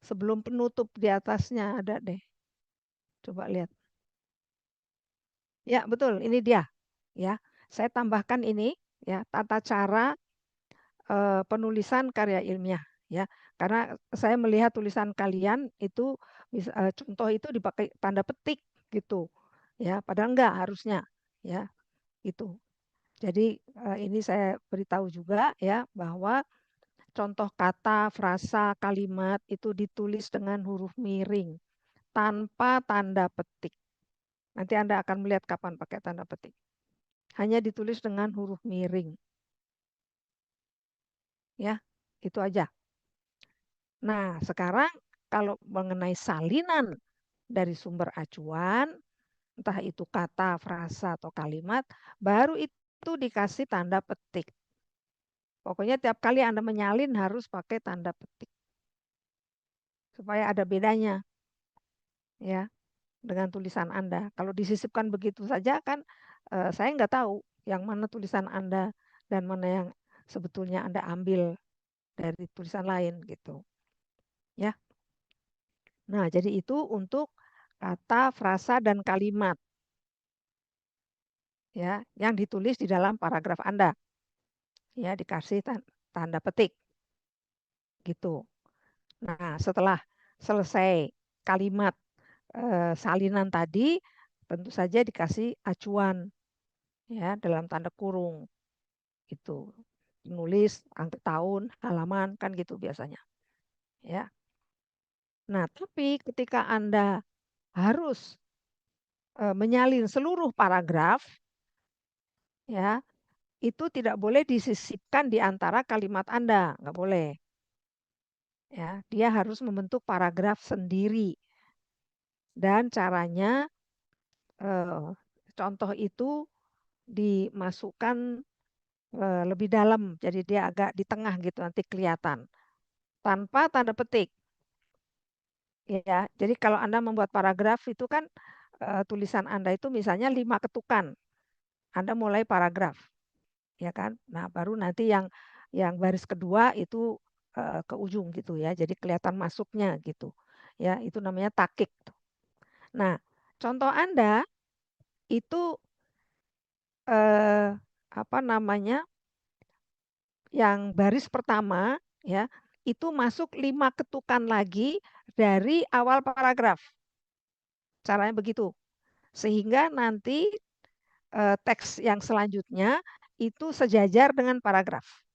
sebelum penutup di atasnya ada deh. Coba lihat. Ya, betul, ini dia ya. Saya tambahkan ini ya, tata cara penulisan karya ilmiah ya. Karena saya melihat tulisan kalian itu contoh itu dipakai tanda petik gitu. Ya, padahal enggak harusnya ya, gitu. Jadi ini saya beritahu juga ya bahwa contoh kata, frasa, kalimat itu ditulis dengan huruf miring tanpa tanda petik. Nanti Anda akan melihat kapan pakai tanda petik. Hanya ditulis dengan huruf miring. Ya, itu aja. Nah, sekarang kalau mengenai salinan dari sumber acuan, entah itu kata, frasa, atau kalimat, baru itu dikasih tanda petik. Pokoknya tiap kali Anda menyalin harus pakai tanda petik. Supaya ada bedanya ya dengan tulisan Anda. Kalau disisipkan begitu saja kan saya nggak tahu yang mana tulisan Anda dan mana yang sebetulnya Anda ambil dari tulisan lain gitu. Ya. Nah, jadi itu untuk kata, frasa, dan kalimat ya yang ditulis di dalam paragraf Anda. Ya, dikasih tanda petik gitu. Nah, setelah selesai kalimat salinan tadi, tentu saja dikasih acuan ya dalam tanda kurung itu. Nulis angka tahun, halaman kan gitu biasanya. Ya. Nah, tapi ketika Anda harus menyalin seluruh paragraf ya, itu tidak boleh disisipkan di antara kalimat Anda, nggak boleh. Ya, dia harus membentuk paragraf sendiri. Dan caranya contoh itu dimasukkan lebih dalam, jadi dia agak di tengah gitu nanti kelihatan tanpa tanda petik. Ya, jadi kalau Anda membuat paragraf itu kan tulisan Anda itu misalnya 5 ketukan. Anda mulai paragraf, ya kan? Nah, baru nanti yang baris kedua itu ke ujung gitu ya. Jadi kelihatan masuknya gitu. Ya, itu namanya takik. Nah, contoh Anda itu apa namanya? Yang baris pertama ya, itu masuk 5 ketukan lagi dari awal paragraf. Caranya begitu. Sehingga nanti teks yang selanjutnya itu sejajar dengan paragraf.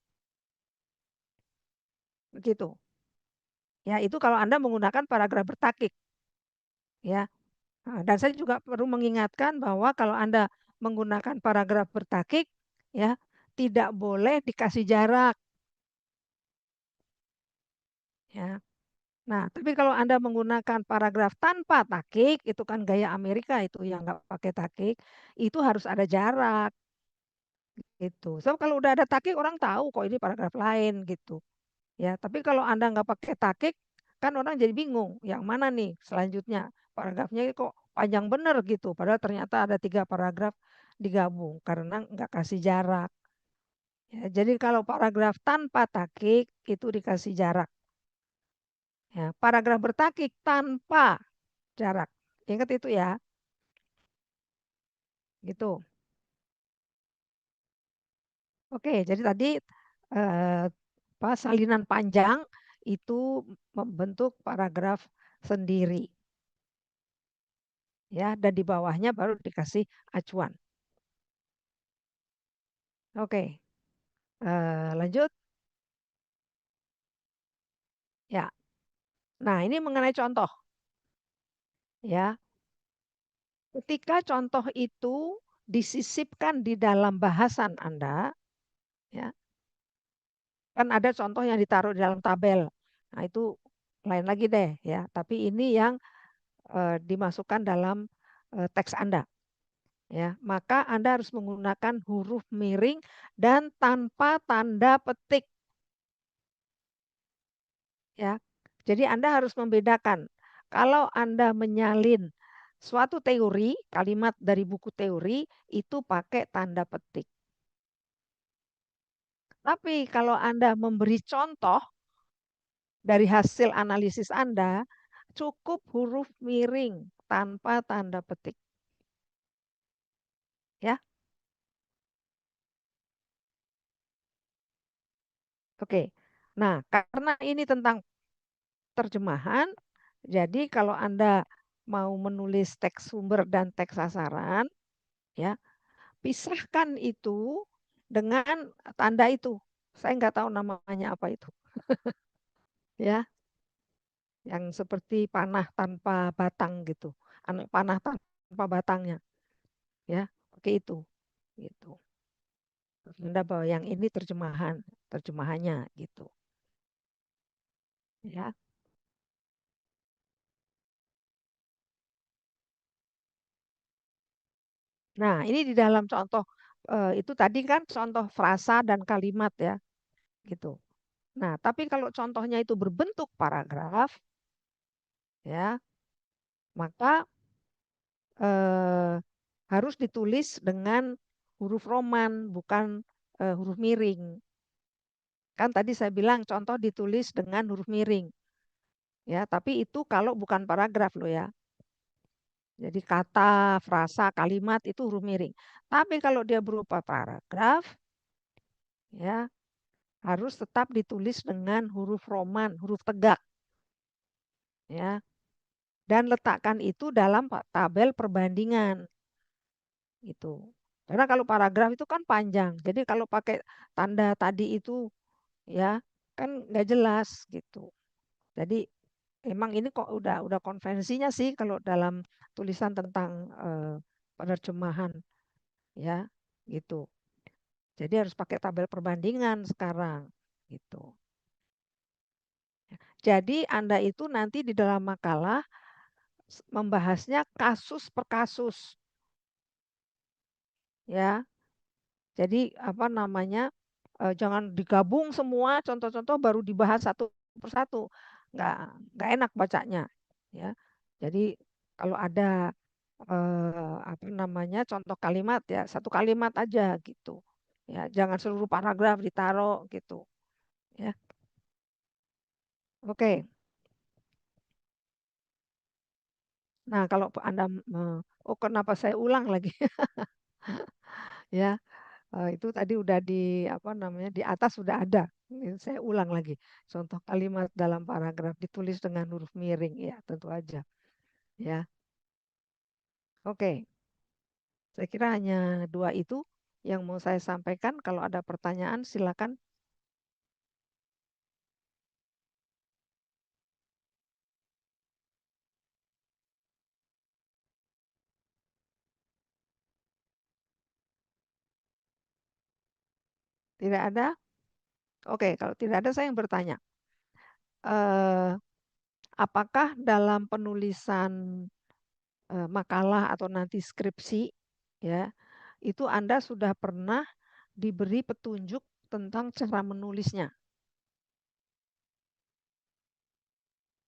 Begitu. Ya, itu kalau Anda menggunakan paragraf bertakik. Ya. Nah, dan saya juga perlu mengingatkan bahwa kalau Anda menggunakan paragraf bertakik, ya, tidak boleh dikasih jarak. Ya. Nah, tapi kalau Anda menggunakan paragraf tanpa takik, itu kan gaya Amerika itu yang nggak pakai takik, itu harus ada jarak. Gitu. So kalau udah ada takik orang tahu kok ini paragraf lain gitu. Ya, tapi kalau Anda nggak pakai takik, kan orang jadi bingung, yang mana nih selanjutnya? Paragrafnya kok panjang bener gitu, padahal ternyata ada 3 paragraf digabung karena nggak kasih jarak. Ya, jadi kalau paragraf tanpa takik itu dikasih jarak. Ya, paragraf bertakik tanpa jarak. Ingat itu ya. Gitu. Oke, jadi tadi salinan panjang itu membentuk paragraf sendiri. Ya, dan di bawahnya baru dikasih acuan. Oke. Lanjut. Ya. Nah, ini mengenai contoh. Ya. Ketika contoh itu disisipkan di dalam bahasan Anda, ya. Kan ada contoh yang ditaruh di dalam tabel. Nah, itu lain lagi deh ya, tapi ini yang dimasukkan dalam teks Anda. Ya, maka Anda harus menggunakan huruf miring dan tanpa tanda petik. Ya. Jadi Anda harus membedakan. Kalau Anda menyalin suatu teori, kalimat dari buku teori itu pakai tanda petik. Tapi kalau Anda memberi contoh dari hasil analisis Anda, cukup huruf miring tanpa tanda petik. Ya. Oke. Nah, karena ini tentang terjemahan, jadi kalau Anda mau menulis teks sumber dan teks sasaran, ya, pisahkan itu dengan tanda itu. Saya nggak tahu namanya apa itu. Ya, yang seperti panah tanpa batang gitu. Anak panah tanpa batangnya. Ya, oke itu. Gitu. Anda bahwa yang ini terjemahannya gitu. Ya. Nah, ini di dalam contoh itu tadi kan contoh frasa dan kalimat ya, gitu. Nah, tapi kalau contohnya itu berbentuk paragraf, ya, maka harus ditulis dengan huruf Roman, bukan huruf miring. Kan tadi saya bilang contoh ditulis dengan huruf miring, ya. Tapi itu kalau bukan paragraf loh ya. Jadi kata, frasa, kalimat itu huruf miring. Tapi kalau dia berupa paragraf, ya harus tetap ditulis dengan huruf Roman, huruf tegak. Ya. Dan letakkan itu dalam tabel perbandingan. Gitu. Karena kalau paragraf itu kan panjang. Jadi kalau pakai tanda tadi itu ya kan nggak jelas gitu. Jadi emang ini kok udah konvensinya sih kalau dalam tulisan tentang penerjemahan ya gitu. Jadi harus pakai tabel perbandingan sekarang gitu. Jadi Anda itu nanti di dalam makalah membahasnya kasus per kasus. Ya. Jadi apa namanya? Jangan digabung semua contoh-contoh baru dibahas satu persatu. Nggak enak bacanya, ya. Jadi kalau ada apa namanya? Contoh kalimat ya, satu kalimat aja gitu. Ya, jangan seluruh paragraf ditaruh gitu, ya. Oke. Nah, kalau Anda oh kenapa saya ulang lagi? Ya, itu tadi udah di apa namanya? Di atas sudah ada. Ini saya ulang lagi. Contoh kalimat dalam paragraf ditulis dengan huruf miring, ya tentu aja. Ya, oke. Saya kira hanya dua itu yang mau saya sampaikan. Kalau ada pertanyaan, silakan. Tidak ada? Oke, kalau tidak ada saya yang bertanya. Eh, apakah dalam penulisan makalah atau nanti skripsi, ya, itu Anda sudah pernah diberi petunjuk tentang cara menulisnya?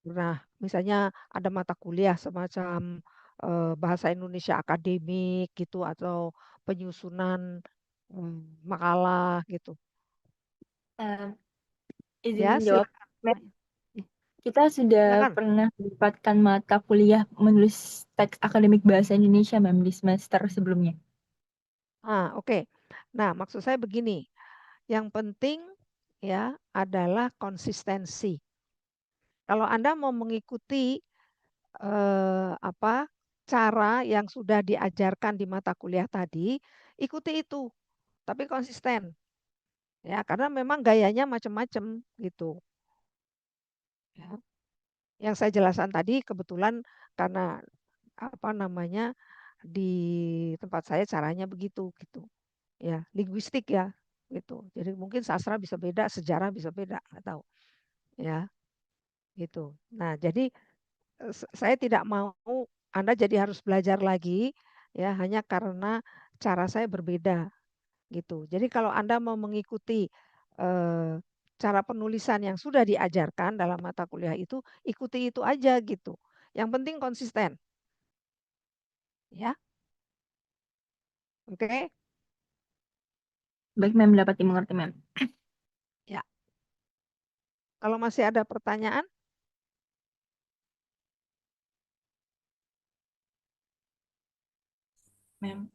Nah, misalnya ada mata kuliah semacam bahasa Indonesia akademik gitu atau penyusunan makalah gitu. Eh, izin Ya, menjawab, silakan. Mem. Kita sudah Silakan. pernah mendapatkan mata kuliah menulis teks akademik bahasa Indonesia, Mem, di semester sebelumnya. Oke. Nah, maksud saya begini. Yang penting ya adalah konsistensi. Kalau Anda mau mengikuti apa cara yang sudah diajarkan di mata kuliah tadi, ikuti itu, tapi konsisten. Ya, karena memang gayanya macam-macam gitu. Ya. Yang saya jelaskan tadi kebetulan karena apa namanya di tempat saya caranya begitu gitu. Ya, linguistik ya gitu. Jadi mungkin sastra bisa beda, sejarah bisa beda, nggak tahu. Ya, gitu. Nah, jadi saya tidak mau Anda jadi harus belajar lagi ya hanya karena cara saya berbeda gitu. Jadi kalau Anda mau mengikuti cara penulisan yang sudah diajarkan dalam mata kuliah itu, ikuti itu aja gitu. Yang penting konsisten. Ya. Oke. Baik, Mem, dapat dimengerti, Mem. Ya. Kalau masih ada pertanyaan, Mem,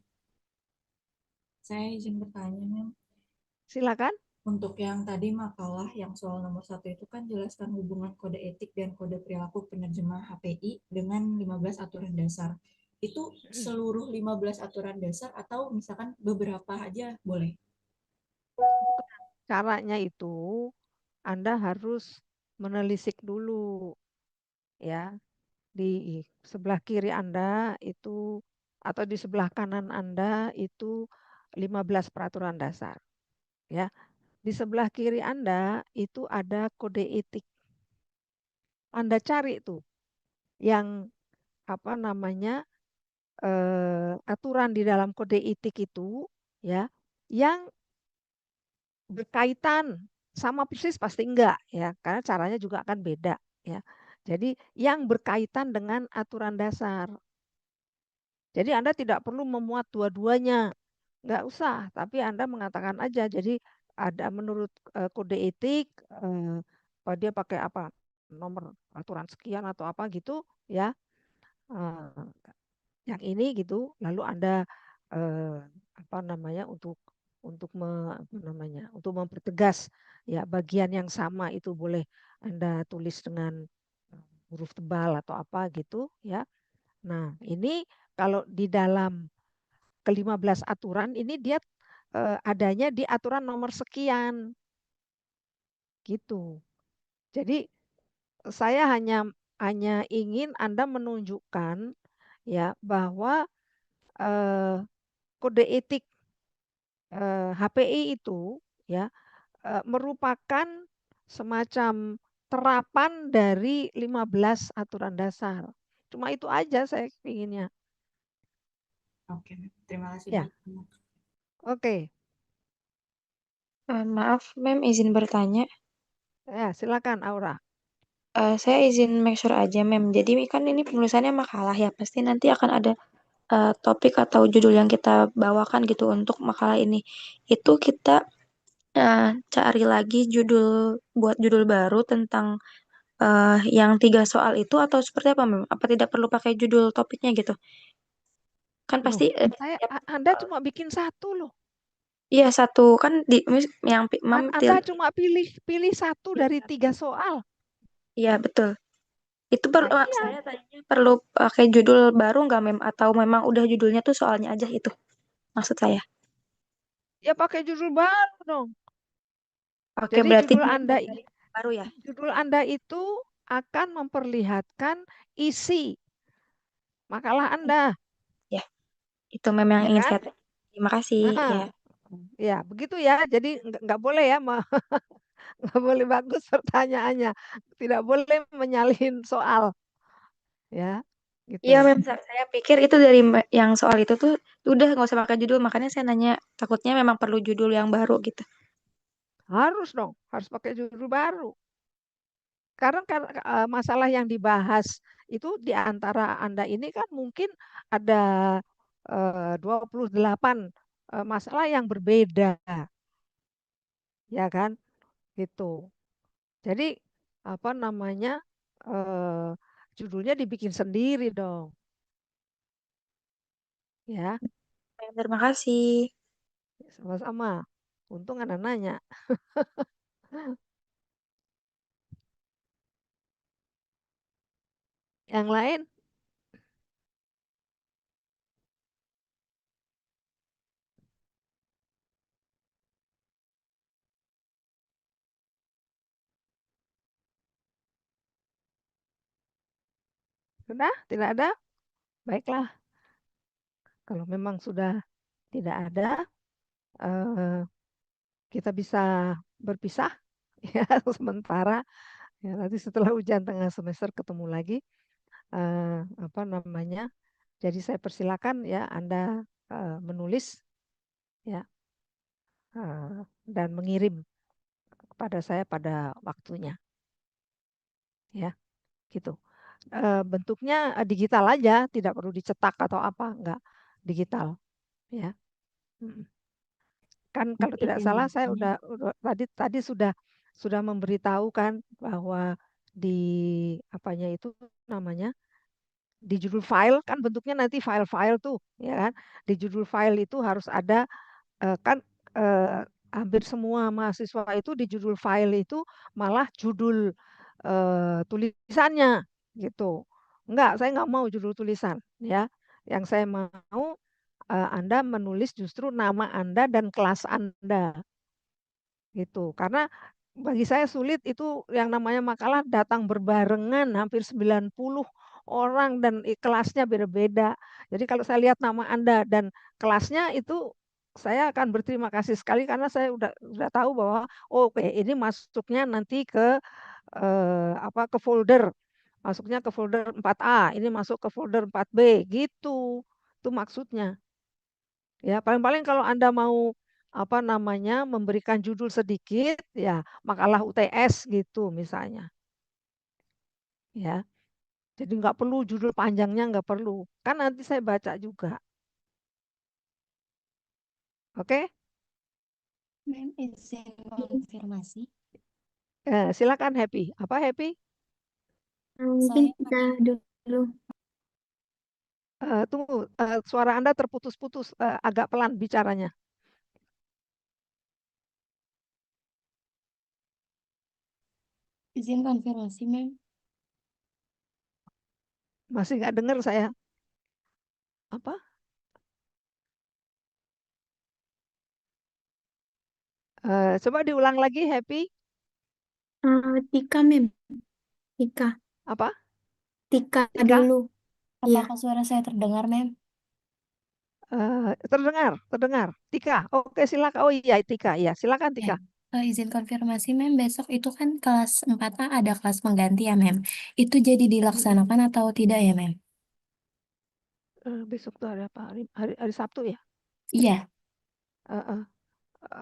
saya izin bertanya, Mem. silakan. Untuk yang tadi makalah yang soal nomor 1 itu kan jelaskan hubungan kode etik dan kode perilaku penerjemah HPI dengan 15 aturan dasar. Itu seluruh 15 aturan dasar atau misalkan beberapa aja boleh? Caranya itu Anda harus menelisik dulu ya. Di sebelah kiri Anda itu atau di sebelah kanan Anda itu 15 peraturan dasar ya. Di sebelah kiri Anda itu ada kode etik. Anda cari tuh yang apa namanya aturan di dalam kode etik itu ya yang berkaitan sama persis pasti enggak ya karena caranya juga akan beda ya. Jadi yang berkaitan dengan aturan dasar. Jadi Anda tidak perlu memuat dua-duanya, nggak usah. Tapi Anda mengatakan aja. Jadi ada menurut kode etik, dia pakai apa nomor aturan sekian atau apa gitu, ya. Eh, yang ini gitu. Lalu Anda apa namanya apa namanya untuk mempertegas ya bagian yang sama itu boleh Anda tulis dengan huruf tebal atau apa gitu, ya. Nah ini kalau di dalam ke-15 aturan ini dia adanya di aturan nomor sekian gitu. Jadi saya hanya ingin Anda menunjukkan ya bahwa kode etik HPI itu ya merupakan semacam terapan dari 15 aturan dasar. Cuma itu aja saya inginnya. Oke, terima kasih Ya. banyak. Oke. Maaf, Mem, izin bertanya. Ya, silakan Aura. Saya izin make sure aja, Mem. Jadi kan ini penulisannya makalah ya, pasti nanti akan ada topik atau judul yang kita bawakan gitu untuk makalah ini. Itu kita cari lagi buat judul baru tentang yang 3 soal itu atau seperti apa, Mem? Apa tidak perlu pakai judul topiknya gitu? Kan Loh, pasti Anda cuma bikin satu loh. iya satu kan yang Mem Anda cuma pilih satu dari 3 soal. Iya betul. Itu perlu Nah, iya. saya tanya perlu pakai judul baru nggak, Mem? Atau memang udah judulnya tuh soalnya aja itu? Maksud saya. Ya pakai judul baru dong. Oke, Jadi berarti baru ya. judul Anda itu akan memperlihatkan isi makalah Anda. Ya, itu memang Ya ingin kan? saya tanya. Terima kasih ya. Ya, begitu ya. Jadi nggak boleh ya, nggak boleh bagus pertanyaannya. Tidak boleh menyalin soal. Ya, gitu. Iya, Mem, saya pikir itu dari yang soal itu tuh udah nggak usah pakai judul, makanya saya nanya takutnya memang perlu judul yang baru gitu. Harus dong, harus pakai judul baru. Karena masalah yang dibahas itu di antara Anda ini kan mungkin ada 28 masalah yang berbeda, ya kan? Gitu. Jadi apa namanya judulnya dibikin sendiri dong, ya. Terima kasih. Sama-sama. Untung Anda nanya. Yang lain? Sudah? Tidak ada? Baiklah. Kalau memang sudah tidak ada, kita bisa berpisah ya sementara. Ya, nanti setelah ujian tengah semester ketemu lagi. Apa namanya? Jadi saya persilakan ya Anda menulis ya dan mengirim kepada saya pada waktunya. Ya, gitu. Bentuknya digital aja, tidak perlu dicetak atau apa, enggak digital. Ya. Kan kalau tidak salah saya tadi sudah memberitahukan bahwa di apanya itu namanya di judul file kan bentuknya nanti file-file tuh ya kan di judul file itu harus ada kan hampir semua mahasiswa itu di judul file itu malah judul tulisannya gitu. Enggak, saya nggak mau judul tulisan ya. Yang saya mau Anda menulis justru nama Anda dan kelas Anda gitu. Karena bagi saya sulit itu yang namanya makalah datang berbarengan hampir 90 orang dan kelasnya beda-beda. Jadi kalau saya lihat nama Anda dan kelasnya itu saya akan berterima kasih sekali karena saya udah tahu bahwa oh, oke ini masuknya nanti ke ke folder. Masuknya ke folder 4A, ini masuk ke folder 4B gitu. Itu maksudnya. Ya, paling-paling kalau Anda mau apa namanya memberikan judul sedikit ya makalah UTS gitu misalnya. Ya. Jadi nggak perlu judul panjangnya nggak perlu. Kan nanti saya baca juga. Oke? Mem, izin konfirmasi. Silakan Happy. Apa Happy? Mungkin kita dulu. Tunggu, suara Anda terputus-putus, agak pelan bicaranya. Izin konfirmasi, Mem. Masih nggak dengar saya. Apa? Coba diulang lagi Happy. Tika, Mem. Tika. Apa? Tika Tika? dulu. Iya. Apakah suara saya terdengar, Mem? Terdengar, terdengar. Tika, oke silakan. Oh iya Tika, iya silakan Ya, Tika. izin konfirmasi, Mem. Besok itu kan kelas 4A ada kelas pengganti ya, Mem. Itu jadi Mm-mm. dilaksanakan atau tidak ya, Mem? Besok tuh ada apa? Hari Sabtu ya? Iya. Eh, eh,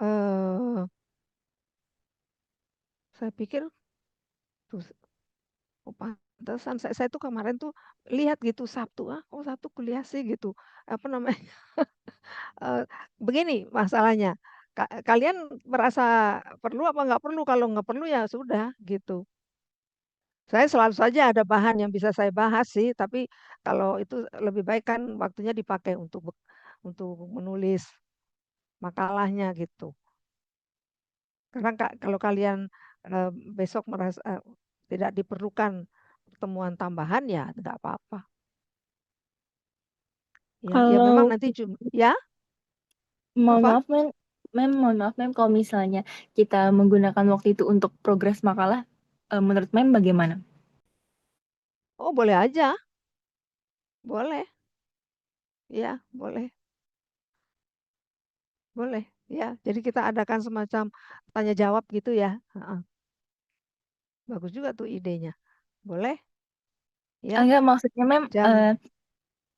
eh, saya pikir tuh, oh, pantesan saya tuh kemarin tuh lihat gitu Sabtu, oh Sabtu kuliah sih gitu. Apa namanya? eh, Begini masalahnya. Kalian merasa perlu apa nggak perlu? Kalau nggak perlu ya sudah gitu. Saya selalu saja ada bahan yang bisa saya bahas sih, tapi kalau itu lebih baik kan waktunya dipakai untuk menulis makalahnya gitu. Karena kalau kalian eh, besok merasa tidak diperlukan pertemuan tambahan ya nggak apa-apa. Ya memang Kalau nanti ya mohon apa? maaf, mohon maaf, kalau misalnya kita menggunakan waktu itu untuk progres makalah, menurut Mem bagaimana? Oh boleh aja, boleh, ya boleh, boleh. Ya, jadi kita adakan semacam tanya jawab gitu ya. Heeh. Bagus juga tuh idenya. Boleh ya Enggak, maksudnya Mem, jam.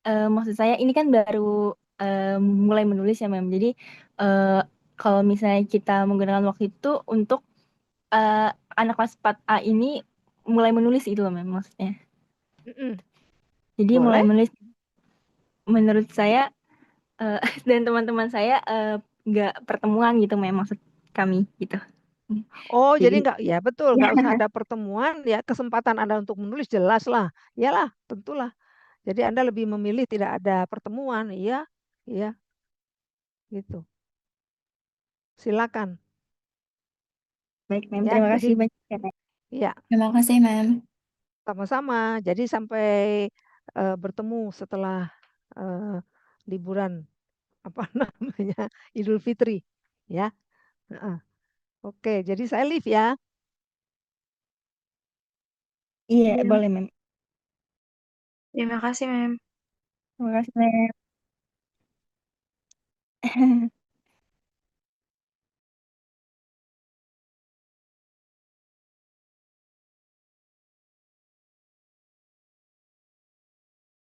maksud saya ini kan baru mulai menulis ya Mem. Jadi eh, kalau misalnya kita menggunakan waktu itu untuk eh, anak kelas 4A ini mulai menulis itu loh Mem maksudnya. Mm-mm. Jadi mulai Boleh. menulis menurut saya eh, dan teman-teman saya nggak pertemuan gitu Mem maksud kami gitu. Oh, jadi Jadi nggak, ya betul, ya nggak usah ada pertemuan, ya kesempatan Anda untuk menulis jelas lah. Iyalah, tentulah. Jadi Anda lebih memilih tidak ada pertemuan, iya, iya, gitu. Silakan. baik Mem, Ya, terima jadi kasih banyak ya Mem. ya Terima kasih, Mem. sama-sama. Jadi sampai bertemu setelah eh, liburan apa namanya Idul Fitri, ya. Heeh. Oke, jadi saya live ya. Iya, Iya, boleh Mem. terima kasih, Mem. Terima kasih Mem.